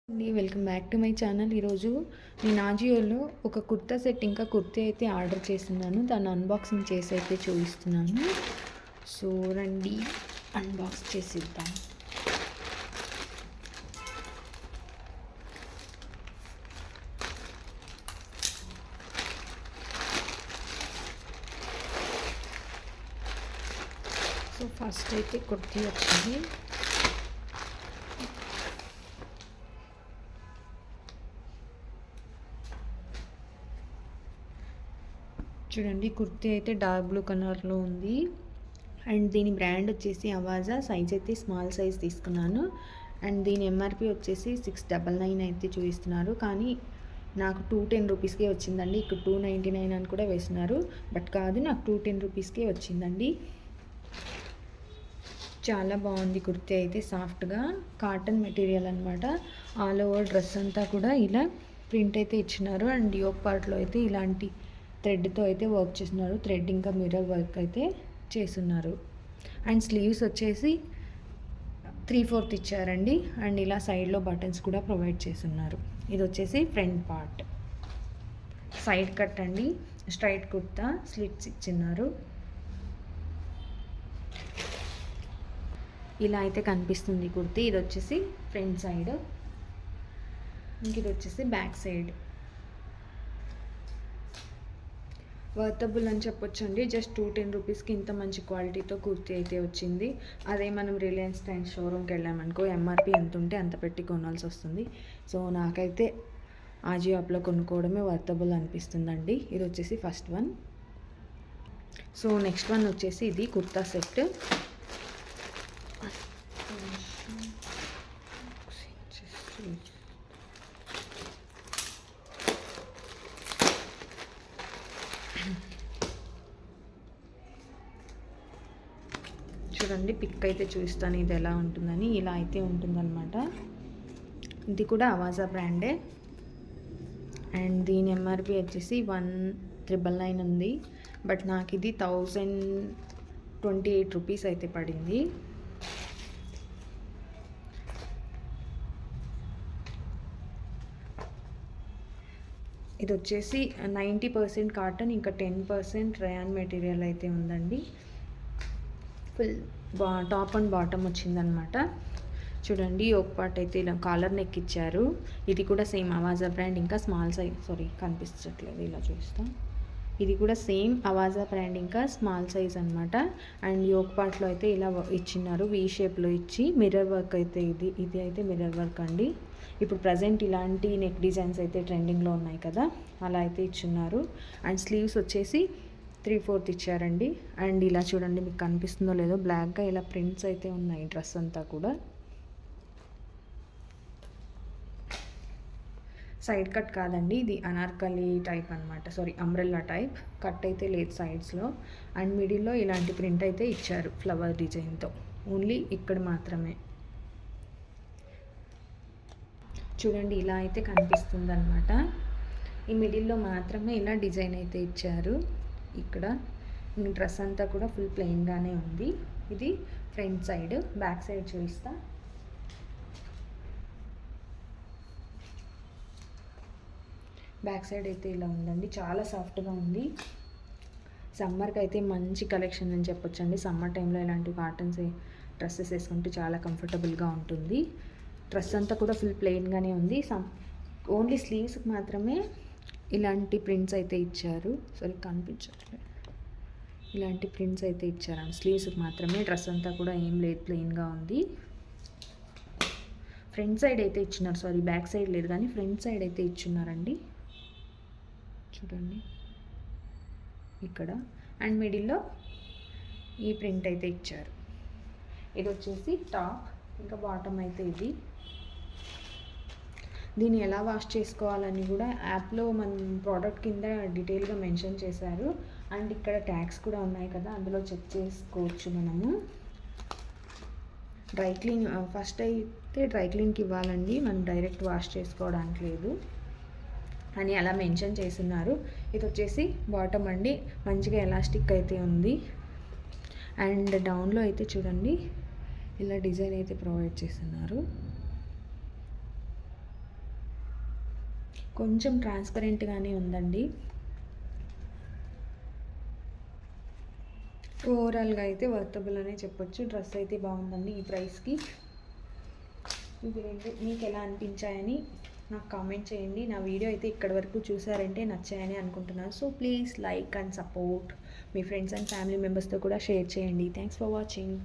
అండి welcome back to my channel. ఈరోజు నేను ఆజియోలో ఒక కుర్తా సెట్ ఇంకా కుర్తీ అయితే ఆర్డర్ చేస్తున్నాను. దాన్ని అన్బాక్సింగ్ చేసి అయితే చూపిస్తున్నాను. సో రండి అన్బాక్స్ చేసిద్దాం. సో ఫస్ట్ అయితే కుర్తీ వచ్చింది. చూడండి, కుర్తీ అయితే డార్క్ బ్లూ కలర్లో ఉంది. అండ్ దీని బ్రాండ్ వచ్చేసి అవాజా. సైజ్ అయితే స్మాల్ సైజ్ తీసుకున్నాను. అండ్ దీని ఎంఆర్పి వచ్చేసి 699 అయితే చూపిస్తున్నారు. కానీ నాకు 210 రూపీస్కే వచ్చిందండి. ఇక్కడ 299 అని కూడా వేస్తున్నారు, బట్ కాదు, నాకు 210 రూపీస్కే వచ్చిందండి. చాలా బాగుంది కుర్తీ అయితే. సాఫ్ట్గా కాటన్ మెటీరియల్ అనమాట. ఆల్ ఓవర్ డ్రెస్ అంతా కూడా ఇలా ప్రింట్ అయితే ఇచ్చినారు. అండ్ యోక్ పార్ట్లో అయితే ఇలాంటి థ్రెడ్తో అయితే వర్క్ చేస్తున్నారు. థ్రెడ్ ఇంకా మిర్రర్ వర్క్ అయితే చేస్తున్నారు. అండ్ స్లీవ్స్ వచ్చేసి 3/4 ఇచ్చారండి. అండ్ ఇలా సైడ్లో బటన్స్ కూడా ప్రొవైడ్ చేస్తున్నారు. ఇది వచ్చేసి ఫ్రంట్ పార్ట్. సైడ్ కట్ అండి, స్ట్రైట్ కుర్తా, స్లిట్స్ ఇచ్చిన్నారు. ఇలా అయితే కనిపిస్తుంది కుర్తీ. ఇది వచ్చేసి ఫ్రంట్ సైడ్, ఇంక ఇది వచ్చేసి బ్యాక్ సైడ్. వర్తబుల్ అని చెప్పొచ్చండి. జస్ట్ 210 రూపీస్కి ఇంత మంచి క్వాలిటీతో కుర్తీ అయితే వచ్చింది. అదే మనం రిలయన్స్ ట్రెండ్స్ షోరూమ్కి వెళ్ళామనుకో ఎంఆర్పి ఎంత ఉంటే అంత పెట్టి కొనాల్సి వస్తుంది. సో నాకైతే ఆజియో యాప్లో కొనుక్కోవడమే వర్తబుల్ అనిపిస్తుందండి. ఇది వచ్చేసి first one. So next one వచ్చేసి ఇది కుర్తా సెట్. చూడండి, పిక్ అయితే చూపిస్తాను ఇది ఎలా ఉంటుందని. ఇలా అయితే ఉంటుందన్నమాట. ఇది కూడా అవాజా బ్రాండే. అండ్ దీని ఎంఆర్పి వచ్చేసి 1999 ఉంది, బట్ నాకు ఇది 1028 రూపీస్ అయితే పడింది. ఇది వచ్చేసి 90% కాటన్, ఇంకా 10% రయాన్ మెటీరియల్ అయితే ఉందండి. ఫుల్ టాప్ అండ్ బాటమ్ వచ్చిందనమాట. చూడండి, ఒక పార్ట్ అయితే ఇలా కాలర్ నెక్ ఇచ్చారు. ఇది కూడా సేమ్ అవాజా బ్రాండ్, ఇంకా స్మాల్ సైజ్, కనిపించట్లేదు, ఇలా చూస్తాం. ఇది కూడా సేమ్ అవాజా బ్రాండ్, ఇంకా స్మాల్ సైజ్ అనమాట. అండ్ యోక్ పార్ట్లో అయితే ఇలా ఇచ్చిన్నారు, వీ షేప్లో ఇచ్చి. మిర్రర్ వర్క్ అయితే ఇది అయితే మిర్రర్ వర్క్ అండి. ఇప్పుడు ప్రజెంట్ ఇలాంటి నెక్ డిజైన్స్ అయితే ట్రెండింగ్లో ఉన్నాయి కదా, అలా అయితే ఇచ్చున్నారు. అండ్ స్లీవ్స్ వచ్చేసి 3/4 ఇచ్చారండి. అండ్ ఇలా చూడండి, మీకు కనిపిస్తుందో లేదో, బ్లాక్గా ఇలా ప్రింట్స్ అయితే ఉన్నాయి డ్రెస్ అంతా కూడా. సైడ్ కట్ కాదండి, ఇది అనార్కలి టైప్ అనమాట. Umbrella type. కట్ అయితే లేదు సైడ్స్లో. అండ్ మిడిల్లో ఇలాంటి ప్రింట్ అయితే ఇచ్చారు ఫ్లవర్ డిజైన్తో, ఓన్లీ ఇక్కడ మాత్రమే. చూడండి, ఇలా అయితే కనిపిస్తుంది అనమాట. ఈ మిడిల్లో మాత్రమే ఇలా డిజైన్ అయితే ఇచ్చారు. ఇక్కడ డ్రెస్ అంతా కూడా ఫుల్ ప్లెయిన్గానే ఉంది. ఇది ఫ్రంట్ సైడ్. బ్యాక్ సైడ్ చూపిస్తా. బ్యాక్ సైడ్ అయితే ఇలా ఉందండి. చాలా సాఫ్ట్గా ఉంది. సమ్మర్కి అయితే మంచి కలెక్షన్ అని చెప్పొచ్చండి. సమ్మర్ టైంలో ఇలాంటి కాటన్స్ డ్రెస్సెస్ వేసుకుంటే చాలా కంఫర్టబుల్గా ఉంటుంది. డ్రెస్ అంతా కూడా ఫుల్ ప్లెయిన్గానే ఉంది. ఓన్లీ స్లీవ్స్కి మాత్రమే ఇలాంటి ప్రింట్స్ అయితే ఇచ్చారు. కనిపించట్లేదు. ఇలాంటి ప్రింట్స్ అయితే ఇచ్చారు స్లీవ్స్కి మాత్రమే. డ్రెస్ అంతా కూడా ఏం లేదు, ప్లెయిన్గా ఉంది. ఫ్రంట్ సైడ్ అయితే ఇచ్చినారు, బ్యాక్ సైడ్ లేదు కానీ ఫ్రంట్ సైడ్ అయితే ఇచ్చున్నారండి. చూడండి ఇక్కడ. అండ్ మిడిల్లో ఈ ప్రింట్ అయితే ఇచ్చారు. ఇది వచ్చేసి టాప్, ఇంకా బాటమ్ అయితే ఇది. దీన్ని ఎలా వాష్ చేసుకోవాలని కూడా యాప్లో మన ప్రోడక్ట్ కింద డీటెయిల్గా మెన్షన్ చేశారు. అండ్ ఇక్కడ ట్యాగ్స్ కూడా ఉన్నాయి కదా, అందులో చెక్ చేసుకోవచ్చు మనము. డ్రై క్లీన్ ఫస్ట్ అయితే డ్రై క్లీన్కి ఇవ్వాలండి, మనం డైరెక్ట్ వాష్ చేసుకోవడానికి లేదు అని అలా మెన్షన్ చేస్తున్నారు. ఇది వచ్చేసి బాటమ్ అండి. మంచిగా ఎలాస్టిక్ అయితే ఉంది. అండ్ డౌన్లో అయితే చూడండి, ఇలా డిజైన్ అయితే ప్రొవైడ్ చేస్తున్నారు. కొంచెం ట్రాన్స్పరెంట్గానే ఉందండి. ఓవరాల్గా అయితే వర్తబుల్ అనే చెప్పొచ్చు. డ్రెస్ అయితే బాగుందండి ఈ ప్రైస్కి. ఇవి రెండు మీకు ఎలా అనిపించాయని నాకు కామెంట్ చేయండి. నా వీడియో అయితే ఇక్కడి వరకు చూసారంటే నచ్చాయని అనుకుంటున్నాను. So please like and support. Me friends and family మెంబర్స్తో కూడా షేర్ చేయండి. Thanks for watching.